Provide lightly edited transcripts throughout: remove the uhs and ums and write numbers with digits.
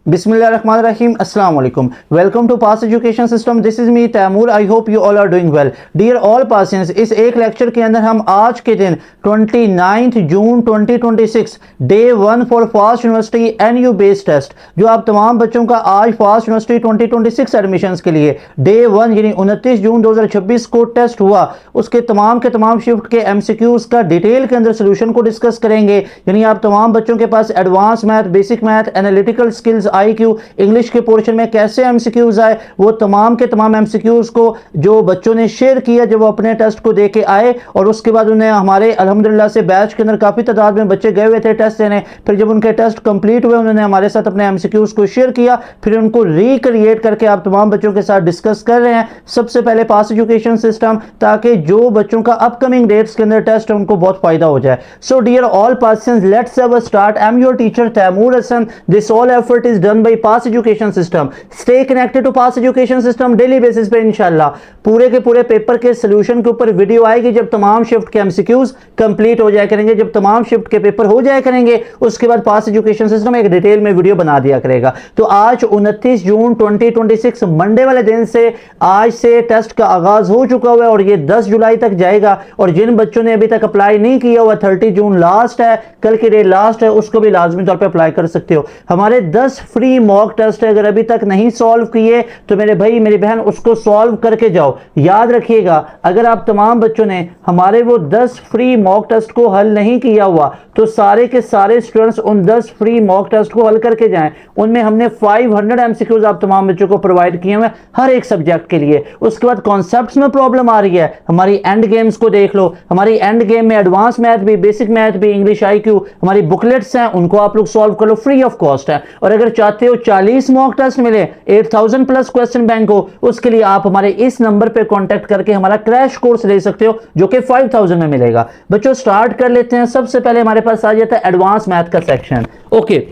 Bismillahirrahmanirrahim. Assalamu alaikum. Welcome to Pass Education System. This is me Taimur. I hope you all are doing well. Dear all Passings, इस एक lecture के अंदर हम आज के दिन 29 जून 2026 day 1 for FAST university NU based test जो आप तमाम बच्चों का आज फास्ट यूनिवर्सिटी 2026 एडमिशन्स के लिए डे 1 यानी 29 जून 2026 को टेस्ट हुआ, उसके तमाम के तमाम शिफ्ट के MCQs का डिटेल के अंदर सोल्यूशन को डिस्कस करेंगे। यानी आप तमाम बच्चों के पास advance math, basic math, analytical skills, IQ, English के पोर्शन में कैसे MCQs आए, वो तमाम के तमाम MCQs को जो बच्चों ने शेयर किया जब वो अपने टेस्ट को दे के आए, और उसके बाद उन्हें हमारे अल्हम्दुलिल्लाह से बैच के अंदर काफ़ी तादाद में बच्चे गए हुए थे टेस्ट देने। फिर जब उनके टेस्ट कंप्लीट हुए उन्होंने हमारे साथ अपने MCQs को शेयर किया, फिर उनको रिक्रिएट करके आप तमाम बच्चों के साथ डिस्कस कर रहे हैं। सबसे पहले पास एजुकेशन सिस्टम, ताकि जो बच्चों का अपकमिंग डेट्स के अंदर टेस्ट है उनको बहुत फायदा हो जाए। So dear all passing, let's have a start. I am your teacher Taimur Hasan. This all effort is done by pass education system. Stay connected to pass education system. Daily basis पे इंशाल्लाह पूरे के पूरे पेपर के सोल्यूशन के ऊपर video आएगी जब तमाम शिफ्ट के MCQs कंप्लीट हो जाया करेंगे, जब तमाम शिफ्ट के पेपर हो जाया करेंगे, उसके बाद पास एजुकेशन सिस्टम एक डिटेल में वीडियो बना दिया करेगा। तो आज 29 जून 2026 मंडे वाले दिन से आज से टेस्ट का आगाज हो चुका हुआ है और ये 10 जुलाई तक जाएगा। और जिन बच्चों ने अभी तक अप्लाई नहीं किया हुआ, 30 जून लास्ट है, कल की डेट लास्ट है, उसको भी लाजमी तौर पर अप्लाई कर सकते हो। हमारे 10 फ्री मॉक टेस्ट है, अगर अभी तक नहीं सॉल्व किए तो मेरे भाई मेरी बहन उसको सॉल्व करके जाओ। याद रखिएगा, अगर आप तमाम बच्चों ने हमारे वो 10 फ्री मॉक टेस्ट को हल नहीं किया हुआ तो सारे के सारे स्टूडेंट्स उन 10 फ्री मॉक टेस्ट को हल करके जाएं। उनमें हमने 500 MCQs आप तमाम बच्चों को प्रोवाइड किए हुए हर एक सब्जेक्ट के लिए। उसके बाद कॉन्सेप्ट्स में प्रॉब्लम आ रही है, हमारी एंड गेम्स को देख लो। हमारी एंड गेम में एडवांस मैथ भी, बेसिक मैथ भी, इंग्लिश IQ, हमारी बुकलेट्स हैं, उनको आप लोग सॉल्व कर लो, फ्री ऑफ कॉस्ट है। और अगर चाहते हो 40 मॉक टेस्ट मिले, 8000 प्लस क्वेश्चन बैंक हो, उसके लिए आप हमारे इस नंबर पे कांटेक्ट करके हमारा क्रैश कोर्स ले सकते हो जो कि 5000 में मिलेगा। बच्चों स्टार्ट कर लेते हैं। सबसे पहले हमारे पास आ जाता है एडवांस मैथ का सेक्शन। ओके,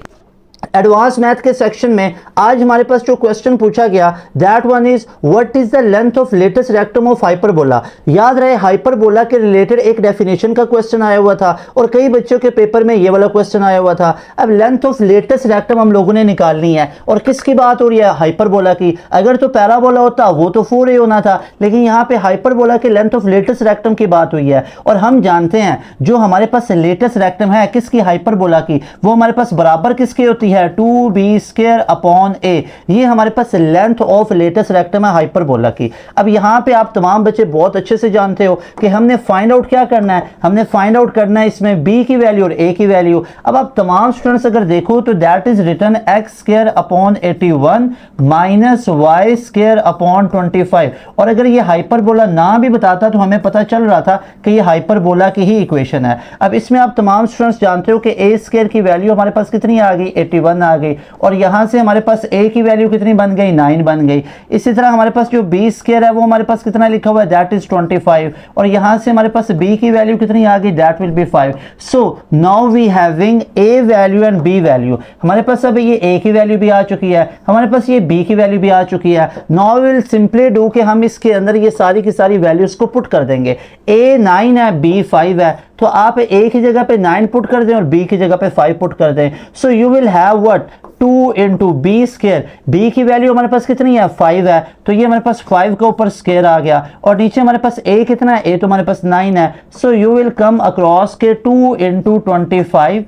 एडवांस मैथ के सेक्शन में आज हमारे पास जो क्वेश्चन पूछा गया, that one is what is the length of latus rectum of hyperbola. याद रहे हाइपरबोला के रिलेटेड एक डेफिनेशन का क्वेश्चन आया हुआ था और कई बच्चों के पेपर में ये वाला क्वेश्चन आया हुआ था। अब लेंथ ऑफ लेटेस्ट रेक्टम हम लोगों ने निकालनी है, और किसकी बात हो रही है? हाइपरबोला की। अगर तो पैराबोला होता वो तो 4a होना था, लेकिन यहाँ पे हाइपरबोला के लेंथ ऑफ लेटेस्ट रेक्टम की बात हुई है। और हम जानते हैं जो हमारे पास लेटेस्ट रेक्टम है किसकी? हाइपरबोला की। वो हमारे पास बराबर किसकी होती है? 2b² upon a। ये हमारे पास लेंथ ऑफ लेटेस्ट रेक्टम है हाइपरबोला की। अब यहां पे आप तमाम बच्चे बहुत अच्छे से जानते हो कि हमने फाइंड आउट क्या करना है, हमने फाइंड आउट करना है इसमें b की वैल्यू और a की वैल्यू। अब आप तमाम स्टूडेंट्स अगर देखो तो that is written x² upon 81 minus y² upon 25। और अगर ये हाइपरबोला ना भी बताता तो हमें पता चल रहा था कि ये हाइपरबोला की ही इक्वेशन है। अब इसमें आप तमाम स्टूडेंट्स जानते हो कि a² की वैल्यू हमारे पास कितनी आ गई? 81 आ गई। और यहां से हमारे पास a की वैल्यू कितनी बन गई? 9 बन गई। इसी तरह हमारे पास जो b² है वो हमारे पास कितना लिखा हुआ है? That is 25। और यहां से हमारे पास b की वैल्यू कितनी आ गई? That will be 5। So now we having a value and b value. हमारे पास अब ये a की वैल्यू भी आ चुकी है, हमारे पास ये b की वैल्यू भी आ चुकी है। नाउ विल सिंपली डू कि हम इसके अंदर ये सारी की सारी वैल्यूज को पुट कर देंगे। a 9 है, b 5 है, तो आप a की जगह पे 9 पुट कर दें और b की जगह पे 5 पुट कर दें। So you will have what? 2 into b²। b की वैल्यू हमारे पास कितनी है? 5 है, तो ये हमारे पास 5 के ऊपर स्क्वायर आ गया। और नीचे हमारे पास a कितना है? a तो हमारे पास 9 है। So you will come across के 2 into 25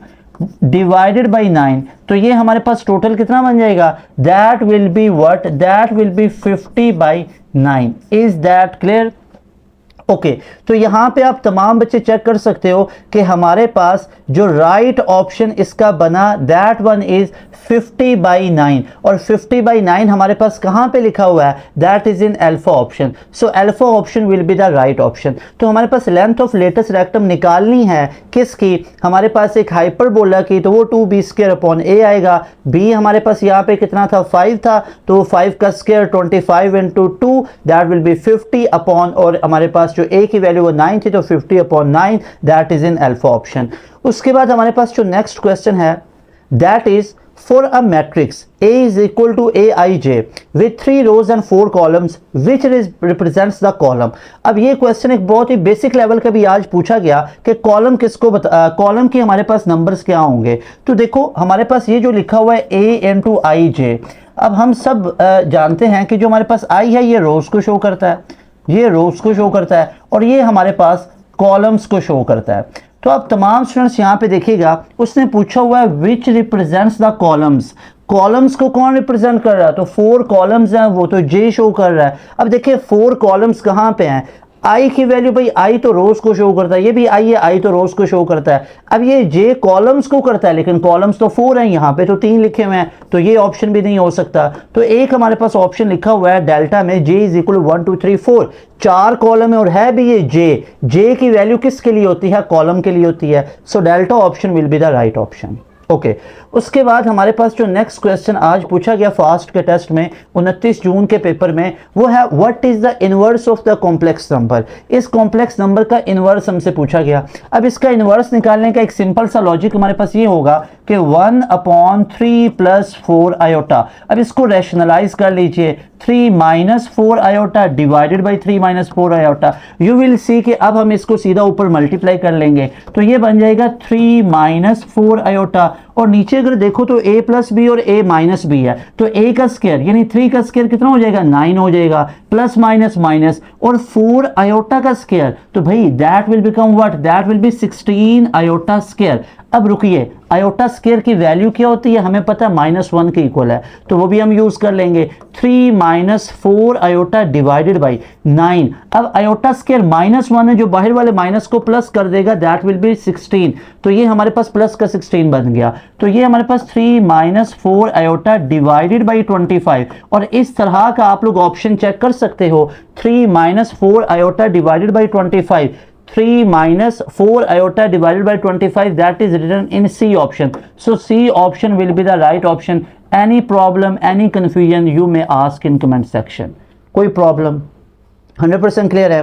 डिवाइडेड बाई 9। तो ये हमारे पास टोटल कितना बन जाएगा? That will be what? That will B 50/9। Is that clear? Okay, तो यहां पे आप तमाम बच्चे चेक कर सकते हो कि हमारे पास जो राइट ऑप्शन इसका बना दैट वन इज 50/9। और 50/9 हमारे पास कहां पे लिखा हुआ है? That is in alpha option. So alpha option will be the right option. तो हमारे पास लेंथ ऑफ लेटेस्ट रेक्टम निकालनी है किसकी? हमारे पास एक हाइपरबोला की, तो वो 2b² अपॉन a आएगा। b हमारे पास यहाँ पे कितना था? 5 था, तो 5 का square 25 into 2 that will B 50 upon, और हमारे पास जो a की वैल्यू वो 9 थी तो 50 upon 9 that is in alpha option. उसके बाद हमारे पास जो नेक्स्ट क्वेश्चन है that is for a matrix A is equal to Aij with 3 rows and 4 columns which represents the column। अब ये क्वेश्चन एक बहुत ही बेसिक लेवल का भी आज पूछा गया कि कॉलम किसको कॉलम के हमारे पास नंबर्स क्या होंगे। तो देखो हमारे पास ये जो लिखा हुआ है A into Ij, अब हम सब जानते हैं कि जो हमारे पास I है ये रोज को शो करता है, ये रोज को शो करता है, और ये हमारे पास कॉलम्स को शो करता है। तो अब तमाम स्टूडेंट्स यहाँ पे देखिएगा, उसने पूछा हुआ है विच रिप्रेजेंट्स द कॉलम्स। कॉलम्स को कौन रिप्रेजेंट कर रहा है? तो 4 कॉलम्स हैं, वो तो जे शो कर रहा है। अब देखिए 4 कॉलम्स कहाँ पे हैं? आई की वैल्यू, भाई आई तो रोज को शो करता है, ये भी आई है, आई तो रोज को शो करता है। अब ये जे कॉलम्स को करता है, लेकिन कॉलम्स तो 4 हैं, यहाँ पे तो 3 लिखे हुए हैं, तो ये ऑप्शन भी नहीं हो सकता। तो एक हमारे पास ऑप्शन लिखा हुआ है डेल्टा में जे इज इक्वल 1 2 3 4, 4 कॉलम है और है भी ये जे की वैल्यू किसके लिए होती है? कॉलम के लिए होती है। So delta option will be the right option. Okay उसके बाद हमारे पास जो नेक्स्ट क्वेश्चन आज पूछा गया फास्ट के टेस्ट में 29 जून के पेपर में, वो है what is the inverse of the complex number. इस कॉम्प्लेक्स नंबर का इनवर्स हमसे पूछा गया। अब इसका इनवर्स निकालने का एक सिंपल सा लॉजिक हमारे पास ये होगा कि 1/3 + 4 आयोटा। अब इसको रैशनलाइज कर लीजिए, 3 - 4 iota divided by 3 - 4 iota. You will see कि अब हम इसको सीधा ऊपर मल्टीप्लाई कर लेंगे, तो ये बन जाएगा 3 - 4 आयोटा। और नीचे अगर देखो तो a + b और a - b है, तो a का स्क्वायर यानी 3 का स्क्वायर कितना हो जाएगा? 9 हो जाएगा, प्लस माइनस माइनस, और 4 आयोटा का स्क्वायर, तो भाई that will become what? That will B 16 iota square. अब रुकिए, आयोटा स्क्वायर की वैल्यू क्या होती है? हमें पता है -1 के इक्वल है, तो वो भी हम यूज कर लेंगे। 3 - 4 आयोटा डिवाइडेड बाई 9। अब आयोटा स्क्वायर -1 है, जो बाहर वाले माइनस को प्लस कर देगा, दैट विल बी 16। तो ये हमारे पास प्लस का 16 बन गया। तो ये हमारे पास 3 - 4 आयोटा डिवाइडेड बाई 25। और इस तरह का आप लोग ऑप्शन चेक कर सकते हो, 3 - 4 iota divided by 25, 3 - 4 iota divided by 25, that is written in C option. So C option will be the right option. Any problem, any confusion, you may ask in comment section. कोई problem? 100% clear है।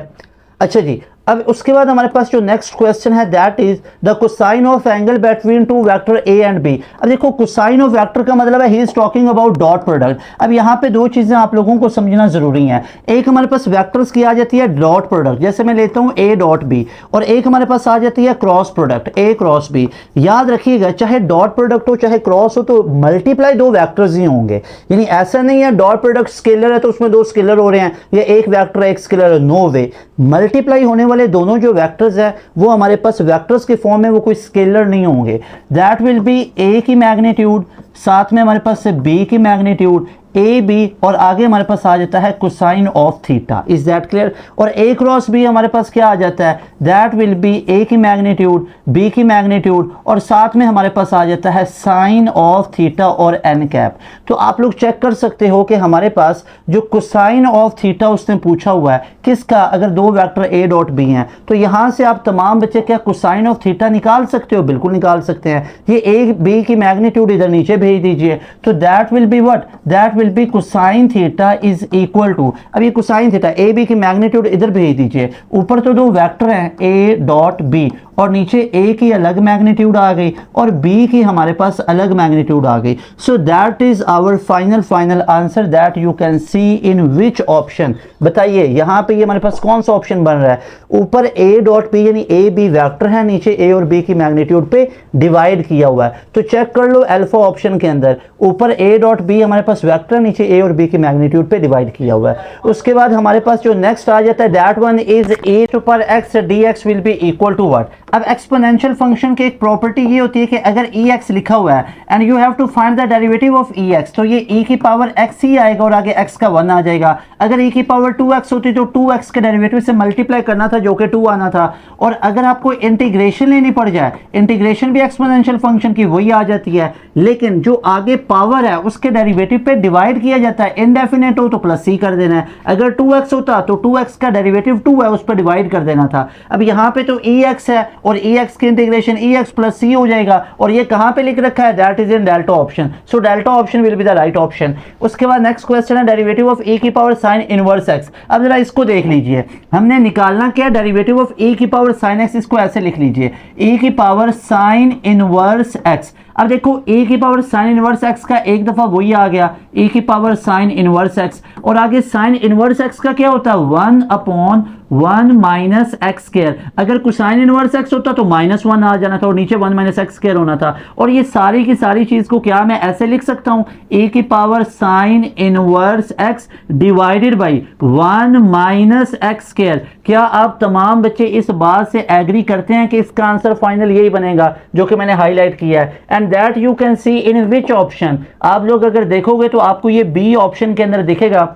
अच्छा जी, अब उसके बाद हमारे पास जो नेक्स्ट क्वेश्चन है that is the cosine of angle between two vector A and B. अब देखो कोसाइन ऑफ वेक्टर का मतलब है he is talking about dot product. अब यहाँ पे दो चीजें आप लोगों को समझना जरूरी है। एक हमारे पास वेक्टर्स की आ जाती है डॉट प्रोडक्ट, जैसे मैं लेता हूँ ए डॉट बी, और एक हमारे पास आ जाती है cross product A cross B. याद रखिएगा चाहे डॉट प्रोडक्ट हो चाहे क्रॉस हो, तो मल्टीप्लाई दो वेक्टर्स ही होंगे। यानी ऐसा नहीं है डॉट प्रोडक्ट स्केलर है तो उसमें 2 स्केलर हो रहे हैं, या एक वेक्टर एक स्केलर है, नो वे। मल्टीप्लाई होने वाले दोनों जो वेक्टर्स है वो हमारे पास वेक्टर्स के फॉर्म में, वो कोई स्केलर नहीं होंगे। दैट विल बी ए की मैग्नीट्यूड, साथ में हमारे पास से बी की मैग्नीट्यूड, ए बी, और आगे हमारे पास आ जाता है cosine of theta. Is that clear? और ए क्रॉस बी हमारे पास क्या आ जाता है? दैट विल बी ए की मैग्नीट्यूड, बी की मैग्नीट्यूड, और साथ में हमारे पास आ जाता है साइन ऑफ थीटा और एन कैप। तो आप लोग चेक कर सकते हो कि हमारे पास जो कोसाइन ऑफ थीटा उसने पूछा हुआ है किसका, अगर दो वेक्टर ए डॉट बी हैं, तो यहां से आप तमाम बच्चे क्या कोसाइन ऑफ थीटा निकाल सकते हो? बिल्कुल निकाल सकते हैं। ये ए बी की मैग्नीट्यूड इधर नीचे भेज दीजिए, तो that will be what? That will be cosine theta is equal to, अब ये कोसाइन थीटा ए बी की मैग्नीट्यूड इधर भेज दीजिए। ऊपर तो दो वेक्टर हैं ए डॉट बी, और नीचे ए की अलग मैग्नीट्यूड आ गई और बी की हमारे पास अलग मैग्नीट्यूड आ गई। So that is our final answer that you can see in which option. बताइए यहां पे ये हमारे पास कौन सा ऑप्शन बन रहा है? ऊपर ए डॉट बी यानी ए बी वेक्टर है, नीचे ए और बी की मैग्नीट्यूड पे डिवाइड किया हुआ है। तो चेक कर लो अल्फा ऑप्शन के अंदर ऊपर ए डॉट बी हमारे पास वेक्टर, नीचे ए और बी की मैग्नीट्यूड पे डिवाइड किया हुआ है। उसके बाद हमारे पास जो नेक्स्ट आ जाता है दैट वन इज ए पर x d x will be equal to what? अब एक्सपोनेंशियल फंक्शन की एक प्रॉपर्टी ये होती है कि अगर ई एक्स लिखा हुआ है and you have to find the derivative of e x, तो ये ई की पावर एक्स ही आएगा और आगे एक्स का 1 आ जाएगा। अगर ई की पावर 2x होती तो 2x के डेरिवेटिव से मल्टीप्लाई करना था जो कि 2 आना था। और अगर आपको इंटीग्रेशन लेनी पड़ जाए, इंटीग्रेशन भी एक्सपोनेंशियल फंक्शन की वही आ जाती है, लेकिन जो आगे पावर है उसके डेरिवेटिव पे डिवाइड किया जाता है। इनडेफिनेट हो तो प्लस सी कर देना है, अगर 2x होता तो 2x का डेरिवेटिव 2 है उस पर डिवाइड कर देना था। अब यहाँ पे तो ई एक्स है और ई एक्स की इंटीग्रेशन ई एक्स प्लस सी हो जाएगा, और ये कहां पे लिख रखा है? That is in delta option. So delta option will be the right option. उसके बाद नेक्स्ट क्वेश्चन है डेरिवेटिव ऑफ e की पावर साइन इनवर्स x। अब जरा इसको देख लीजिए, हमने निकालना क्या? डेरिवेटिव ऑफ e की पावर साइन x। इसको ऐसे लिख लीजिए e की पावर साइन इनवर्स x। अब देखो ए की पावर साइन इनवर्स एक्स का एक दफा वही आ गया, ए की पावर साइन इनवर्स एक्स, और आगे साइन इनवर्स एक्स का क्या होता है 1/1 माइनस एक्स स्क्वायर। अगर कोसाइन इनवर्स एक्स होता तो -1 आ जाना था और नीचे 1 माइनस एक्स स्क्वायर होना था। और ये सारी की सारी चीज को क्या मैं ऐसे लिख सकता हूं, ए की power sine inverse x divided by 1 minus x square. क्या आप तमाम बच्चे इस बात से एग्री करते हैं कि इसका आंसर फाइनल यही बनेगा जो कि मैंने हाईलाइट किया है? And that you can see in which option. आप लोग अगर देखोगे तो आपको ये बी ऑप्शन के अंदर दिखेगा।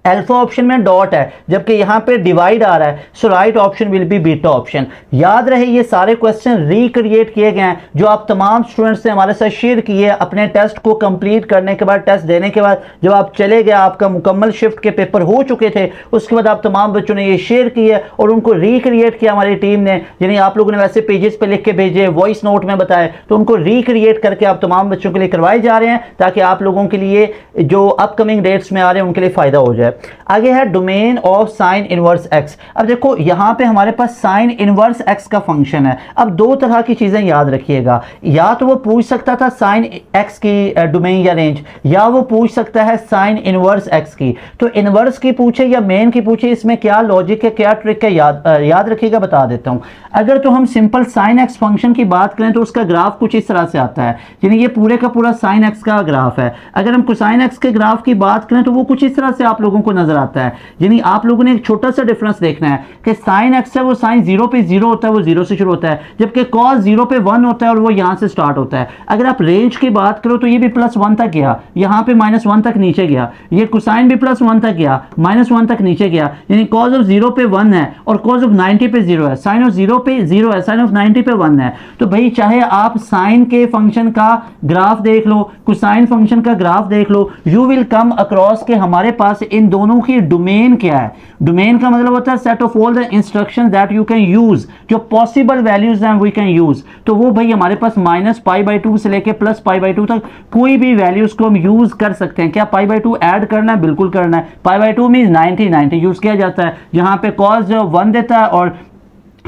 अल्फा ऑप्शन में डॉट है जबकि यहां पे डिवाइड आ रहा है, so right option will be beta option. याद रहे ये सारे क्वेश्चन रिक्रिएट किए गए हैं जो आप तमाम स्टूडेंट्स ने हमारे साथ शेयर किए अपने टेस्ट को कंप्लीट करने के बाद, टेस्ट देने के बाद जब आप चले गए, आपका मुकम्मल शिफ्ट के पेपर हो चुके थे, उसके बाद आप तमाम बच्चों ने ये शेयर किए और उनको रिक्रिएट किया हमारी टीम ने। यानी आप लोगों ने वैसे पेजेस पे लिख के भेजे, वॉइस नोट में बताए, तो उनको रिक्रिएट करके आप तमाम बच्चों के लिए करवाए जा रहे हैं ताकि आप लोगों के लिए जो अपकमिंग डेट्स में आ रहे हैं उनके लिए फायदा हो जाए। आगे है domain of sine inverse x. अब देखो यहां पे हमारे पास साइन इनवर्स एक्स का फंक्शन है। अब दो तरह की चीजें याद रखिएगा, या तो वो पूछ सकता था साइन एक्स की डोमेन या रेंज, या वो पूछ सकता है साइन इनवर्स एक्स की। तो इनवर्स की पूछे या मेन की पूछे, इसमें क्या लॉजिक है, क्या ट्रिक है, याद रखिएगा, बता देता हूं। अगर तो हम सिंपल साइन एक्स फंक्शन की बात करें तो उसका ग्राफ कुछ इस तरह से आता है, यानी ये पूरे का पूरा साइन एक्स का ग्राफ है। अगर हम कोसाइन एक्स के ग्राफ की बात करें तो वो कुछ इस तरह से आप लोगों को नजर आता है। यानी आप लोगों ने एक छोटा सा डिफरेंस देखना है कि साइन एक्स है वो साइन 0 पे 0 होता है, वो 0 से शुरू होता है, जबकि कॉस 0 पे 1 होता है और वो यहां से स्टार्ट होता है। अगर आप रेंज की बात करो तो ये भी +1 तक गया, यहां पे -1 तक नीचे गया, ये कोसाइन भी +1 तक गया, -1 तक नीचे गया। यानी कॉस ऑफ 0 पे 1 है और कॉस ऑफ 90 पे 0 है, साइन ऑफ 0 पे 0 है, साइन ऑफ 90 पे 1 है। तो भाई चाहे आप साइन के फंक्शन का ग्राफ देख लो, कोसाइन फंक्शन का ग्राफ देख लो, यू विल कम अक्रॉस के हमारे पास इन दोनों की डोमेन क्या है। डोमेन का मतलब होता है set of all the instructions that you can use, जो पॉसिबल वैल्यूज हैं वी कैन यूज। तो वो भाई हमारे पास -π/2 से लेके +π/2 तक कोई भी वैल्यूज को हम यूज कर सकते हैं। क्या π/2 ऐड करना है? बिल्कुल करना है। π/2 मींस 90 यूज किया जाता है, जहां पे कॉस जो 1 देता है और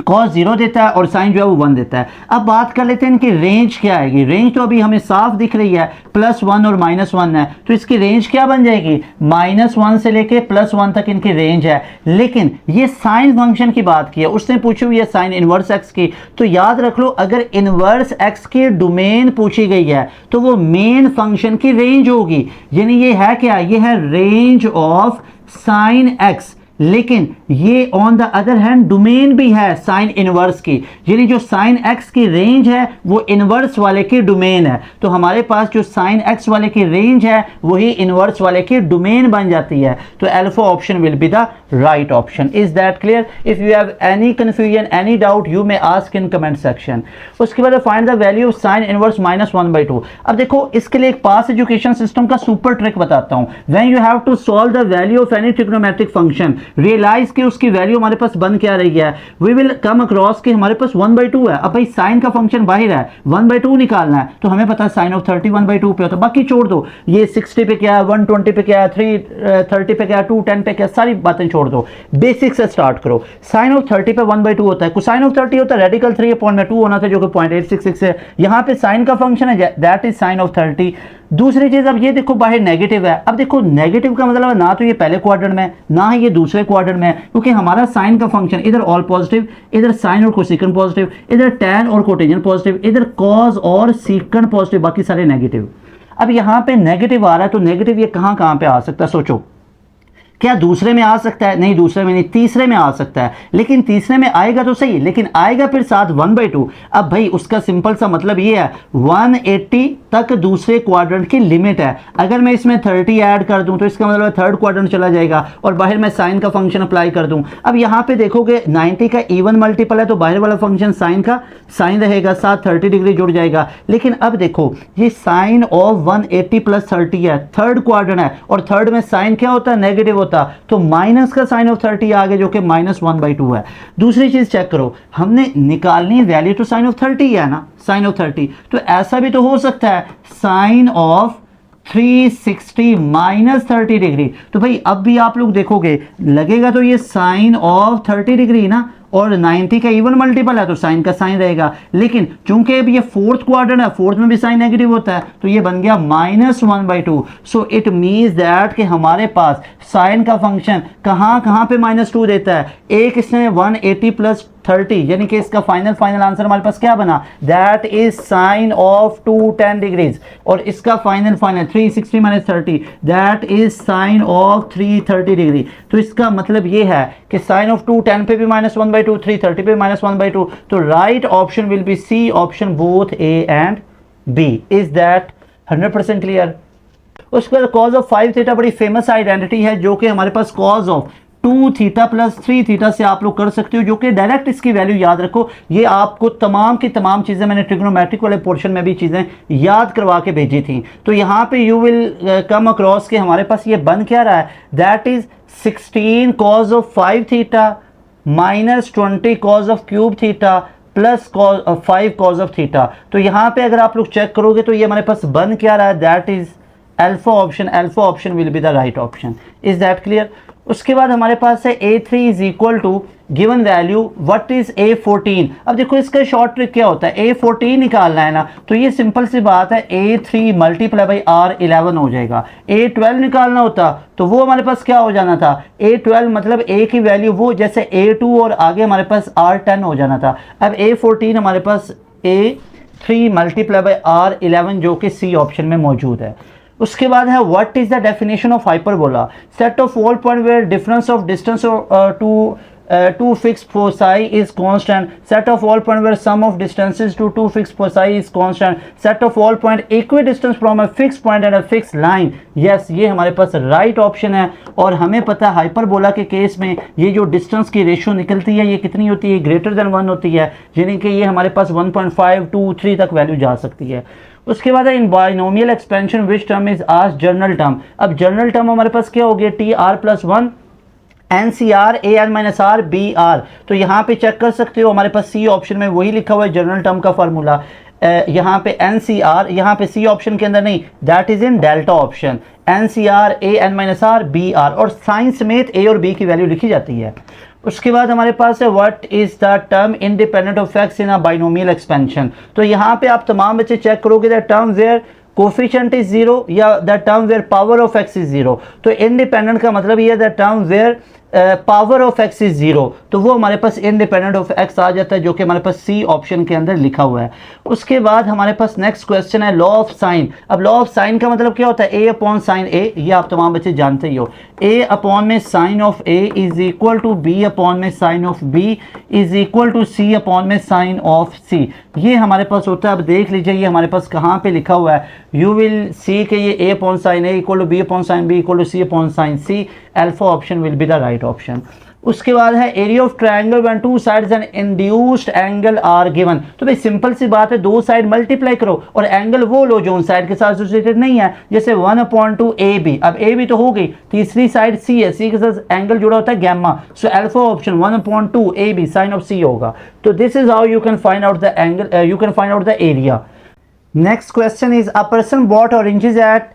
कॉस 0 देता है और साइन जो है वो 1 देता है। अब बात कर लेते हैं इनकी रेंज क्या आएगी। रेंज तो अभी हमें साफ दिख रही है, +1 और -1 है, तो इसकी रेंज क्या बन जाएगी? -1 से लेके +1 तक इनकी रेंज है। लेकिन ये साइन फंक्शन की बात की है, उसने पूछी हुई है साइन इनवर्स एक्स की, तो याद रख लो अगर इनवर्स एक्स की डोमेन पूछी गई है तो वो मेन फंक्शन की रेंज होगी। यानी ये है क्या? ये है रेंज ऑफ साइन एक्स। लेकिन ये on the other hand domain भी है साइन इनवर्स की, यानी जो साइन एक्स की रेंज है वो इनवर्स वाले की डोमेन है। तो हमारे पास जो साइन एक्स वाले की रेंज है वही इनवर्स वाले की डोमेन बन जाती है। तो alpha option will be the right option. Is that clear? If you have any confusion, any doubt, you may ask in comment section. उसके बाद find the value of sine inverse -1/2। अब देखो इसके लिए एक पास एजुकेशन सिस्टम का super trick बताता हूं। When you have to solve the value of any trigonometric function, realize कि उसकी वैल्यू हमारे पास बन क्या रही है, वी विल कम अक्रॉस कि हमारे पास 1/2 है। अब भाई साइन का फंक्शन बाहर है, 1/2 निकालना है, तो हमें पता है साइन ऑफ 30 1/2 पे होता है। बाकी छोड़ दो, ये 60 पे क्या है, 120 पे क्या है, 330 पे क्या है, 210 पे क्या है, सारी बातें छोड़ दो, बेसिक से स्टार्ट करो। साइन ऑफ 30 पे 1/2 होता है, कोसाइन ऑफ 30 होता है रेडिकल 3/2 होना था जो कि 0.866 है। यहां पे साइन का फंक्शन है, दैट इज साइन ऑफ 30। दूसरी चीज, अब ये देखो बाहर नेगेटिव है। अब देखो नेगेटिव का मतलब ना तो ये पहले क्वाड्रेंट में ना ही ये दूसरे क्वाड्रेंट में, क्योंकि हमारा साइन का फंक्शन इधर ऑल पॉजिटिव, इधर साइन और कोसेकंड पॉजिटिव, इधर टैन और कोटेंजेंट पॉजिटिव, इधर कॉस और सीकंड पॉजिटिव, बाकी सारे नेगेटिव। अब यहां पे नेगेटिव आ रहा है तो नेगेटिव ये कहां कहां पे आ सकता है? सोचो, क्या दूसरे में आ सकता है? नहीं, दूसरे में नहीं, तीसरे में आ सकता है। लेकिन तीसरे में आएगा तो सही, लेकिन आएगा फिर साथ 1/2। अब भाई उसका सिंपल सा मतलब ये है 180 तक दूसरे क्वाड्रेंट की लिमिट है। अगर मैं इसमें 30 ऐड कर दूं तो इसका मतलब थर्ड क्वाड्रेंट चला जाएगा और बाहर मैं साइन का फंक्शन अप्लाई कर दूं। अब यहां पे देखोगे 90 का इवन मल्टीपल है तो बाहर वाला फंक्शन साइन का साइन रहेगा, साथ 30 डिग्री जुड़ जाएगा। लेकिन अब देखो ये साइन ऑफ 180 + 30 है, थर्ड क्वाड्रेंट है और थर्ड में साइन क्या होता है? नेगेटिव होता, तो माइनस का साइन ऑफ 30 आ गया जो कि -1/2 है। दूसरी चीज चेक करो, हमने निकालनी वैल्यू तो साइन ऑफ 30 है ना, साइन ऑफ 30, तो ऐसा भी तो हो सकता है साइन ऑफ 360 -30 डिग्री। तो भाई अब भी आप लोग देखोगे लगेगा तो ये साइन ऑफ 30 डिग्री ना, और 90 का इवन मल्टीपल है तो साइन का साइन रहेगा, लेकिन चूंकि अब ये फोर्थ क्वाड्रेंट है, फोर्थ में भी साइन नेगेटिव होता है, तो ये बन गया -1/2। सो इट मीन्स दैट कि हमारे पास साइन का फंक्शन कहाँ कहाँ पे -2 देता है। एक इसने 180 + 30 यानी कि इसका फाइनल आंसर हमारे पास क्या बना, that is sine of 210 degrees, और इसका final 360 - 30 that is sine of 330 degree. तो इसका मतलब ये है कि साइन ऑफ 210 पे भी -1/2, 330 पे -1/2, तो right option will be C option both A and B. Is that 100% clear? उसके बाद कॉज ऑफ 5 थीटा बड़ी फेमस आइडेंटिटी है, जो कि हमारे पास कॉज ऑफ 2 थीटा + 3 थीटा से आप लोग कर सकते हो, जो कि डायरेक्ट इसकी वैल्यू याद रखो। ये आपको तमाम की तमाम चीज़ें मैंने ट्रिग्नोमेट्रिक वाले पोर्शन में भी चीज़ें याद करवा के भेजी थी। तो यहाँ पे यू विल कम अक्रॉस के हमारे पास ये बन क्या रहा है, that is 16 cos of 5 theta -20 cos of cube theta plus 5 cos of theta. तो यहाँ पे अगर आप लोग चेक करोगे तो ये हमारे पास बन क्या रहा है, that is alpha option will be the right option. Is that clear? उसके बाद हमारे पास है A3 is equal to given value what is A14। अब देखो इसका शॉर्ट ट्रिक क्या होता है, A14 निकालना है ना, तो ये सिंपल सी बात है, A3 × R11 हो जाएगा। A12 निकालना होता तो वो हमारे पास क्या हो जाना था, A12 मतलब A की वैल्यू वो जैसे A2 और आगे हमारे पास R10 हो जाना था। अब A14 हमारे पास A3 × R11 जो कि C ऑप्शन में मौजूद है। उसके बाद है what is the definition of hyperbola, set of all point where difference of distance to fixed foci is constant, set of all point where sum of distances to two fixed foci is constant, set of all point equidistant from a fixed point and a fixed line. Yes, ये हमारे पास right option है। और हमें पता है hyperbola के case में ये जो डिस्टेंस की रेशियो निकलती है ये कितनी होती है, ग्रेटर देन 1 होती है, यानी कि ये हमारे पास 1.5, 2, 3 तक वैल्यू जा सकती है। उसके बाद in binomial expansion which term is as general term. अब जर्नल टर्म हमारे पास क्या हो गया, TR+1 NCR AN-R BR। तो यहाँ पे चेक कर सकते हो हमारे पास C ऑप्शन में वही लिखा हुआ है जर्नल टर्म का फार्मूला। यहाँ पे NCR, यहाँ पे C ऑप्शन के अंदर नहीं, that is in delta option, NCR AN-R BR, और साइन समेत A और B की वैल्यू लिखी जाती है। उसके बाद हमारे पास है what is the term independent of x in a binomial expansion. तो यहाँ पे आप तमाम बच्चे चेक करोगे the term where coefficient is 0 या the term where power of x is 0। तो इंडिपेंडेंट का मतलब ये the term where power of x is 0, तो वो हमारे पास इंडिपेंडेंट ऑफ एक्स आ जाता है, जो कि हमारे पास सी ऑप्शन के अंदर लिखा हुआ है। उसके बाद हमारे पास नेक्स्ट क्वेश्चन है लॉ ऑफ साइन। अब लॉ ऑफ साइन का मतलब क्या होता है, ए अपॉन साइन ए, ये आप तमाम बच्चे जानते ही हो। ए अपॉन में sine of A is equal to B upon में sine of B is equal to C upon में साइन ऑफ सी, ये हमारे पास होता है। अब देख लीजिए ये हमारे पास कहाँ पे लिखा हुआ है, यू विल सी के ये A upon sine A equal to B upon sine B equal to C upon sine C, alpha option will be the right option. उसके बाद है area of triangle when two sides and induced angle are given. तो भाई simple सी बात है, दो side multiply करो और एंगल वो लो जो उन साइड के साथ एसोसिएटेड नहीं है, जैसे 1/2 AB। अब AB तो हो गई, तीसरी साइड C है, C के साथ एंगल जुड़ा होता है gamma, so alpha option 1/2 AB sine of C होगा। तो this is how you can find out the angle, you can find out the area. Next question is a person bought oranges at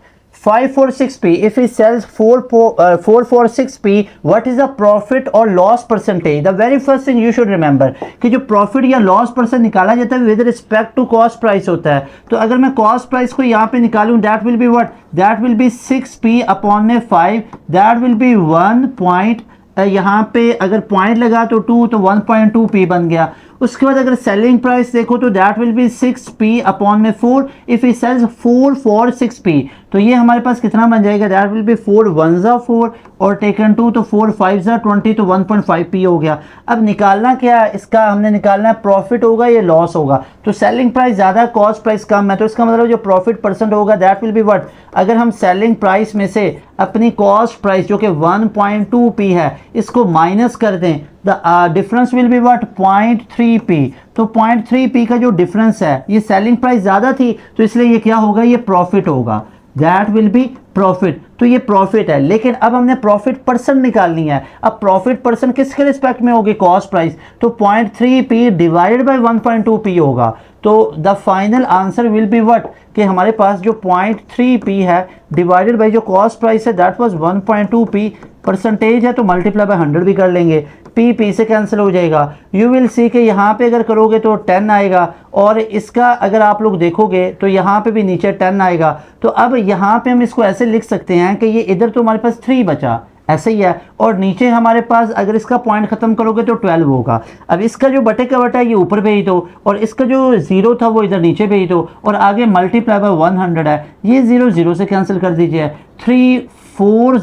546p. If he sells 446p, what is the profit or loss percentage? The very first thing you should remember कि जो profit या loss percent निकाला जाता है with respect to cost price होता है। तो अगर मैं cost price को यहाँ पे निकालूँ, that will be what? That will be 6p upon में 5, that will be 1 point, यहाँ पे अगर पॉइंट लगा तो 2, तो 1.2p बन गया। उसके बाद अगर सेलिंग प्राइस देखो तो that will B 6p upon में 4, if he sales 4 for 6p, तो ये हमारे पास कितना बन जाएगा, दैट विल बी 4 1s 4 और टेकन 2, तो 4 5s 20, तो 1.5p हो गया। अब निकालना क्या है, इसका हमने निकालना है प्रॉफिट होगा या लॉस होगा। तो सेलिंग प्राइस ज़्यादा, कॉस्ट प्राइस कम है, तो इसका मतलब जो प्रॉफिट परसेंट होगा दैट विल बी व्हाट, अगर हम सेलिंग प्राइस में से अपनी कॉस्ट प्राइस जो कि 1.2p है इसको माइनस कर दें, the difference will be what 0.3p। तो 0.3p का जो डिफरेंस है, ये सेलिंग प्राइस ज़्यादा थी तो इसलिए ये क्या होगा, ये प्रॉफिट होगा, दैट विल बी प्रॉफिट। तो ये प्रॉफिट है, लेकिन अब हमने प्रॉफिट परसेंट निकालनी है। अब प्रॉफिट परसेंट किसके रिस्पेक्ट में होगी, कॉस्ट प्राइस, तो 0.3p डिवाइडेड बाय 1.2p होगा। तो the final answer will be what, कि हमारे पास जो 0.3p है डिवाइडेड बाय जो कॉस्ट प्राइस है दैट वाज 1.2p, परसेंटेज है तो मल्टीप्लाई बाय 100 भी कर लेंगे, P से कैंसिल हो जाएगा। यू विल सी कि यहाँ पे अगर करोगे तो 10 आएगा, और इसका अगर आप लोग देखोगे तो यहाँ पे भी नीचे 10 आएगा। तो अब यहाँ पे हम इसको ऐसे लिख सकते हैं कि ये इधर तो हमारे पास 3 बचा, ऐसे ही है, और नीचे हमारे पास अगर इसका पॉइंट खत्म करोगे तो 12 होगा। अब इसका जो बटे का बटा है ये ऊपर भेज दो, और इसका जो जीरो था वो इधर नीचे भेज दो, और आगे मल्टीप्लाई बाय 100 है, ये जीरो जीरो से कैंसिल कर दीजिए। 3 4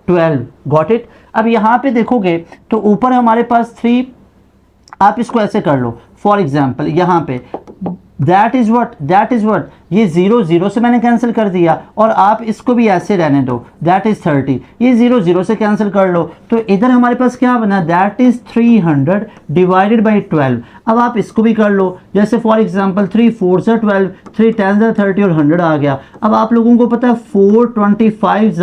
12, गॉट इट। अब यहाँ पे देखोगे तो ऊपर हमारे पास 3, आप इसको ऐसे कर लो फॉर एग्जाम्पल, यहाँ पे दैट इज व्हाट, ये जीरो जीरो से मैंने कैंसिल कर दिया, और आप इसको भी ऐसे रहने दो, दैट इज 30, ये जीरो जीरो से कैंसिल कर लो, तो इधर हमारे पास क्या बना, दैट इज 300 डिवाइडेड बाई 12। अब आप इसको भी कर लो, जैसे फॉर एग्जाम्पल 3 4 12, 3 10 30 और 100 आ गया। अब आप लोगों को पता है 425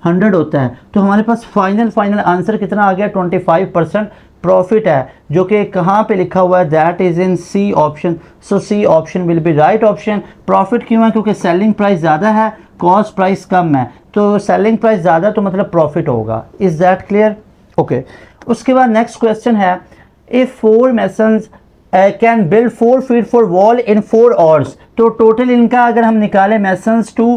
100 होता है, तो हमारे पास फाइनल आंसर कितना आ गया, 25% प्रॉफिट है, जो कि कहाँ पे लिखा हुआ है, that is in C option. So C option will be right option. Profit क्यों है, क्योंकि सेलिंग प्राइस ज़्यादा है, कॉस्ट प्राइस कम है, तो सेलिंग प्राइस ज़्यादा तो मतलब प्रॉफिट होगा। Is that clear? ओके। उसके बाद नेक्स्ट क्वेश्चन है, if 4 masons can build 4 feet for wall in 4 hours, तो टोटल इनका अगर हम निकालें मेसन्स टू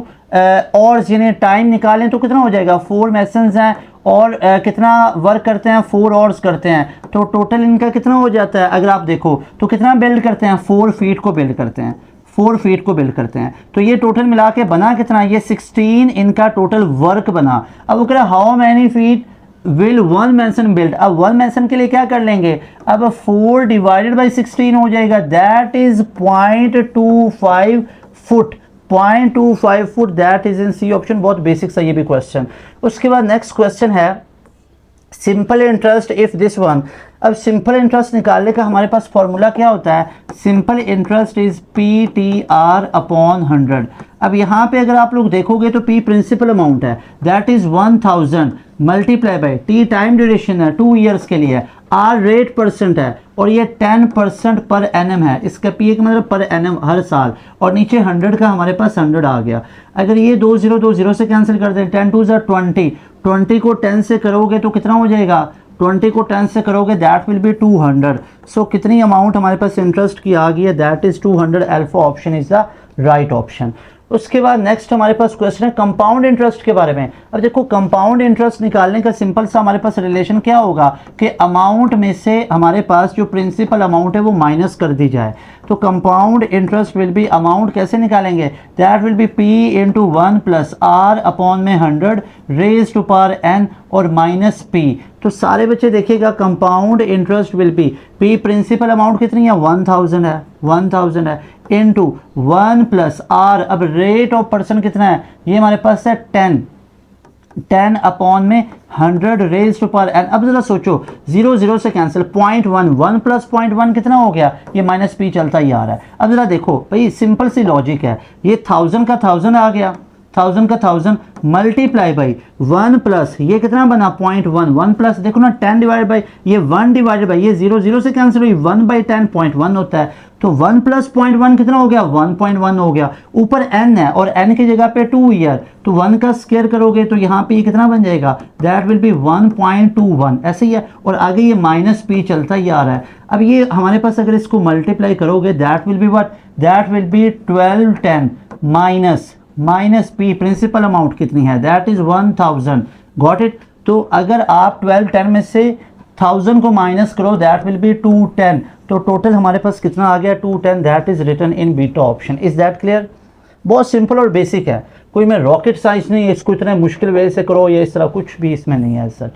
और जिन्हें टाइम निकालें तो कितना हो जाएगा, 4 मेसन्स हैं और कितना वर्क करते हैं, 4 आवर्स करते हैं, तो टोटल इनका कितना हो जाता है, अगर आप देखो तो कितना बिल्ड करते हैं, 4 फीट को बिल्ड करते हैं, 4 फीट को बिल्ड करते हैं, तो ये टोटल मिला के बना कितना, ये 16 इनका टोटल वर्क बना। अब वो कह रहा है how many feet will 1 mason build. अब 1 मेसन के लिए क्या कर लेंगे, अब 4 डिवाइडेड बाई 16 हो जाएगा, that is 0.25 foot, 0.25 foot, that is in C option. बहुत बेसिक सा ये भी क्वेश्चन। उसके बाद नेक्स्ट क्वेश्चन है simple interest if this one. अब सिंपल इंटरेस्ट निकालने का हमारे पास फॉर्मूला क्या होता है, simple interest is PTR upon 100। अब यहाँ पे अगर आप लोग देखोगे तो P प्रिंसिपल अमाउंट है, that is 1000 multiply by T time duration है 2 ईयर्स के लिए, R रेट परसेंट है, और ये 10% पर एनम है, इसका P का मतलब पर एनम हर साल, और नीचे 100 का हमारे पास 100 आ गया। अगर ये 20 से कैंसिल कर दें, 10 2 20, 20 को 10 से करोगे तो कितना हो जाएगा, 20 को 10 से करोगे दैट विल बी 200। सो कितनी अमाउंट हमारे पास इंटरेस्ट की आ गई है, that is 200। Alpha option is the right option. उसके बाद नेक्स्ट हमारे पास क्वेश्चन है कंपाउंड इंटरेस्ट के बारे में। अब देखो कंपाउंड इंटरेस्ट निकालने का सिंपल सा हमारे पास रिलेशन क्या होगा कि अमाउंट में से हमारे पास जो प्रिंसिपल अमाउंट है वो माइनस कर दी जाए। तो compound interest will be, amount कैसे निकालेंगे, that will be P into 1 plus R upon में 100 रेज टू पावर n और माइनस P। तो सारे बच्चे देखिएगा compound interest will be P principal amount कितनी है, 1000 है, 1000 है, इंटू 1 प्लस R। अब रेट ऑफ पर्सन कितना है, ये हमारे पास है 10 अपॉन में 100 रेज टू पावर n। अब जरा सोचो 0 से कैंसिल, 0.1, 1 प्लस 0.1 कितना हो गया, ये माइनस P चलता ही आ रहा है। अब जरा देखो भाई सिंपल सी लॉजिक है, ये 1000 का 1000 आ गया, 1000 का 1000 मल्टीप्लाई बाई 1 प्लस ये कितना बना 0.1, 1 प्लस देखो ना 10 डिवाइड बाई ये 1 डिवाइडेड बाई ये 0 से कैंसिल हुई, 1 बाई 10 0.1 होता है, तो 1 प्लस 0.1 कितना हो गया, 1.1 हो गया। ऊपर n है और n की जगह पे 2 ईयर, तो 1 का स्क्वायर करोगे तो यहाँ पे ये कितना बन जाएगा, दैट विल बी 1.21, ऐसे ही है, और आगे ये माइनस P चलता ही आ रहा है। अब ये हमारे पास अगर इसको मल्टीप्लाई करोगे that will be what, that will be 1210 minus P principal amount कितनी है, दैट इज 1000, गॉट इट। तो अगर आप 1210 में से 1000 को माइनस करो दैट विल बी 210, तो टोटल हमारे पास कितना आ गया 210, that is written in beta option. Is that clear? बहुत सिंपल और बेसिक है, कोई मैं रॉकेट साइंस नहीं, इसको इतने मुश्किल वे से करो या इस तरह कुछ भी इसमें नहीं है सच।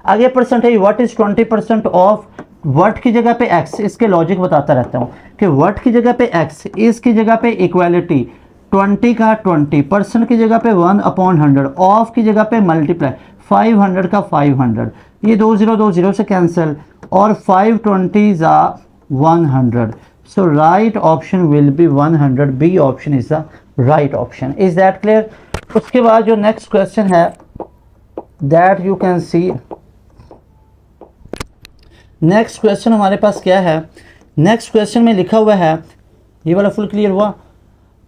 आगे percentage, what is 20% of, what की जगह पे x, इसके लॉजिक बताता रहता हूँ कि व्हाट की जगह पे x, इसकी जगह पे इक्वालिटी, 20 का 20, परसेंट की जगह पे 1/100, ऑफ की जगह पे मल्टीप्लाई, 500 का 500, ये 20 से कैंसिल, और 520 100। So right option will be 100, B option is the right option. Is that clear? उसके बाद जो नेक्स्ट क्वेश्चन है that you can see, next question हमारे पास क्या है, नेक्स्ट क्वेश्चन में लिखा हुआ है, ये वाला फुल क्लियर हुआ।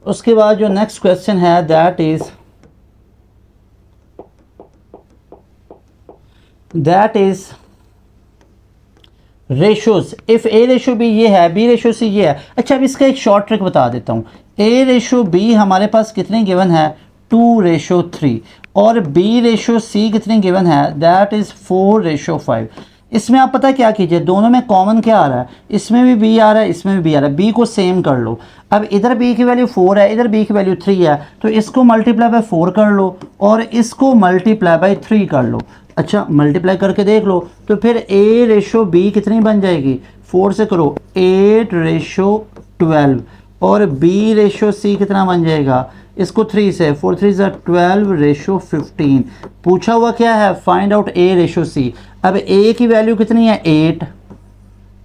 उसके बाद जो नेक्स्ट क्वेश्चन है that is ratios, if A ratio B ये है, बी रेशो सी ये है। अच्छा अब इसका एक शॉर्ट ट्रिक बता देता हूँ। ए रेशो बी हमारे पास कितने गिवन है, 2:3, और बी रेशो सी कितनी गिवन है, दैट इज़ 4:5। इसमें आप पता क्या कीजिए, दोनों में कॉमन क्या आ रहा है, इसमें भी बी आ रहा है, इसमें भी बी आ रहा है, बी को सेम कर लो। अब इधर बी की वैल्यू 4 है, इधर बी की वैल्यू 3 है, तो इसको मल्टीप्लाई बाय 4 कर लो और इसको मल्टीप्लाई बाय 3 कर लो। अच्छा मल्टीप्लाई करके देख लो, तो फिर ए रेशो बी कितनी बन जाएगी, 4 से करो 8:12, और बी रेशो सी कितना बन जाएगा, इसको 3 से, 4 3 12:15। पूछा हुआ क्या है, फाइंड आउट ए रेशो सी। अब ए की वैल्यू कितनी है 8,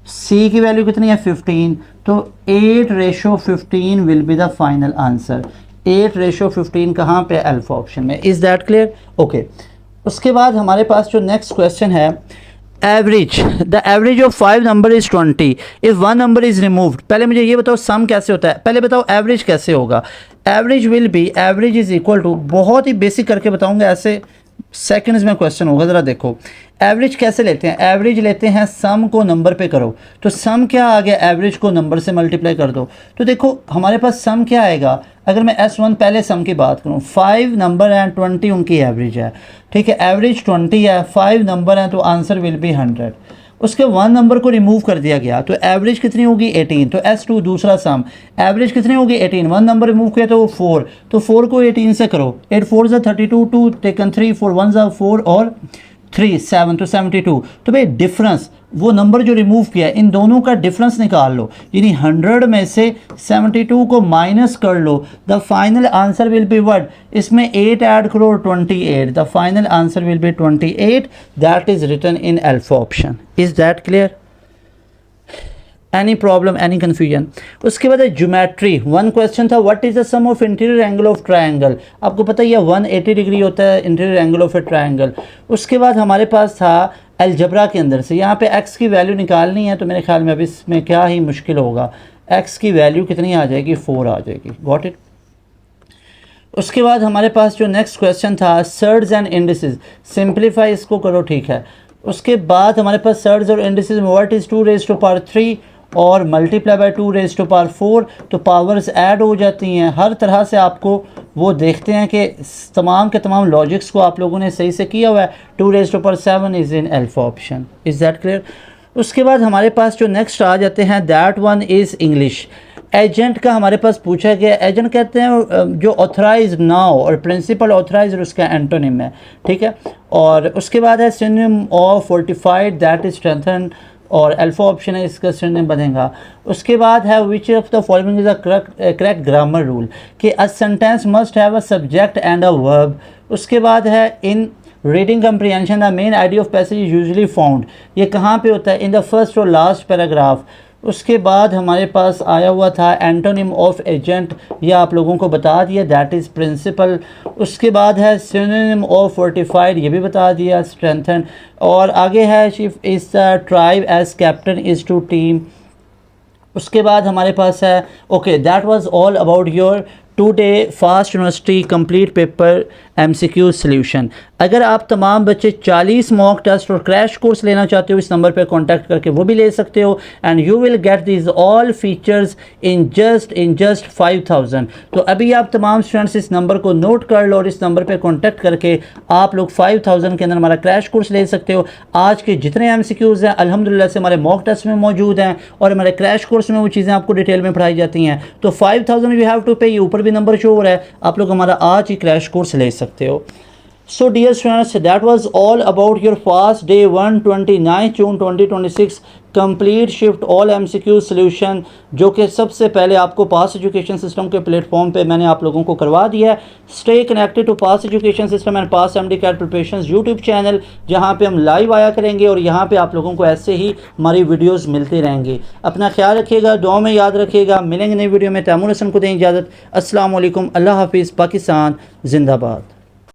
सी की वैल्यू कितनी है 15, तो 8:15 will be the final answer. 8:15 कहाँ पे, अल्फा ऑप्शन में। Is that clear? ओके। उसके बाद हमारे पास जो नेक्स्ट क्वेश्चन है, average, the average of 5 number is 20 if 1 number is removed. पहले मुझे ये बताओ सम कैसे होता है, पहले बताओ एवरेज कैसे होगा। Average will be, average is equal to, बहुत ही बेसिक करके बताऊंगा, ऐसे सेकंड्स में क्वेश्चन होगा, ज़रा देखो। एवरेज कैसे लेते हैं, एवरेज लेते हैं सम को नंबर पे करो, तो सम क्या आ गया, एवरेज को नंबर से मल्टीप्लाई कर दो। तो देखो हमारे पास सम क्या आएगा, अगर मैं S1 पहले सम की बात करूँ, 5 नंबर हैं, 20 उनकी एवरेज है, ठीक है, एवरेज 20 है, 5 नंबर हैं, तो आंसर विल बी 100। उसके 1 नंबर को रिमूव कर दिया गया, तो एवरेज कितनी होगी 18। तो S2 दूसरा सम, एवरेज कितनी होगी 18, 1 नंबर रिमूव किया तो 4, तो 4 को 18 से करो, 8 4 32, 2 टेकन 3, 4 1 4 और 3 7, तो 72। तो भाई डिफरेंस, वो नंबर जो रिमूव किया इन दोनों का डिफरेंस निकाल लो, यानी 100 में से 72 को माइनस कर लो, the final answer will be what, इसमें 8 ऐड करो 28, the final answer will be 28, that is written in alpha option. Is that clear? Any problem, any confusion? उसके बाद ज्योमेट्री, वन क्वेश्चन था, what is the sum of interior angle of triangle. आपको पता है 180 degree होता है interior angle of a triangle. उसके बाद हमारे पास था अलजबरा के अंदर से, यहाँ पे x की वैल्यू निकालनी है, तो मेरे ख्याल में अब इसमें क्या ही मुश्किल होगा, x की वैल्यू कितनी आ जाएगी, 4 आ जाएगी। Got it? उसके बाद हमारे पास जो नेक्स्ट क्वेश्चन था, सर्ड्स एंड इंडिसेस, सिंप्लीफाई इसको करो, ठीक है। उसके बाद हमारे पास सर्ड्स और इंडिसेस में व्हाट इज़ 2⁻³ और मल्टीप्लाई बाय 2⁻⁴, तो पावर्स ऐड हो जाती हैं। हर तरह से आपको वो देखते हैं कि तमाम के तमाम लॉजिक्स को आप लोगों ने सही से किया हुआ है। 2⁻7 is in alpha option. Is that clear? उसके बाद हमारे पास जो नेक्स्ट आ जाते हैं, that one is English. Agent का हमारे पास पूछा गया, एजेंट कहते हैं जो ऑथराइज नाउ, और प्रिंसिपल ऑथराइज उसका एंटोनिम है, ठीक है। और उसके बाद है synonym of fortified, that is strengthen, और अल्फा ऑप्शन है इसका सिनोनिम बनेगा। उसके बाद है which of the following is a correct grammar rule, कि a sentence must have a subject and a verb. उसके बाद है इन reading comprehension the main idea of passage is usually found, ये कहाँ पे होता है, इन द फर्स्ट और लास्ट पैराग्राफ। उसके बाद हमारे पास आया हुआ था एंटोनिम ऑफ एजेंट, यह आप लोगों को बता दिया, दैट इज़ प्रिंसिपल। उसके बाद है सिनोनिम ऑफ फोर्टिफाइड, ये भी बता दिया, स्ट्रेंथन। और आगे है chief is the tribe as captain is to team. उसके बाद हमारे पास है okay, that was all about your today fast university complete paper MCQ solution. अगर आप तमाम बच्चे 40 मॉक टेस्ट और क्रैश कोर्स लेना चाहते हो, इस नंबर पे कांटेक्ट करके वो भी ले सकते हो, and you will get this all features in just 5000। तो अभी आप तमाम स्टूडेंट्स इस नंबर को नोट कर लो और इस नंबर पे कांटेक्ट करके आप लोग 5000 के अंदर हमारा क्रैश कोर्स ले सकते हो। आज के जितने MCQs हैं अल्हम्दुलिल्लाह से हमारे मॉक टेस्ट में मौजूद हैं, और हमारे क्रैश कोर्स में वो चीज़ें आपको डिटेल में पढ़ाई जाती हैं। तो 5000 यू हैव टू पे, ये ऊपर भी नंबर शो हो रहा है, आप लोग हमारा आज ही क्रैश कोर्स ले सकते हो। So dear students, that was all about your fast day 1 29 June 2026 complete shift all MCQ solution, जो कि सबसे पहले आपको पास एजुकेशन सिस्टम के प्लेटफॉर्म पे मैंने आप लोगों को करवा दिया है। Stay connected to pass education system and pass MD CAT preparations YouTube channel, जहां पे हम लाइव आया करेंगे और यहां पे आप लोगों को ऐसे ही हमारी वीडियोस मिलती रहेंगी। अपना ख्याल रखिएगा, दुआ में याद रखिएगा। मिलेंगे नई वीडियो में। तैमूर हसन को दें इजाज़त। अस्सलाम वालेकुम, अल्लाह हाफिज़, पाकिस्तान जिंदाबाद।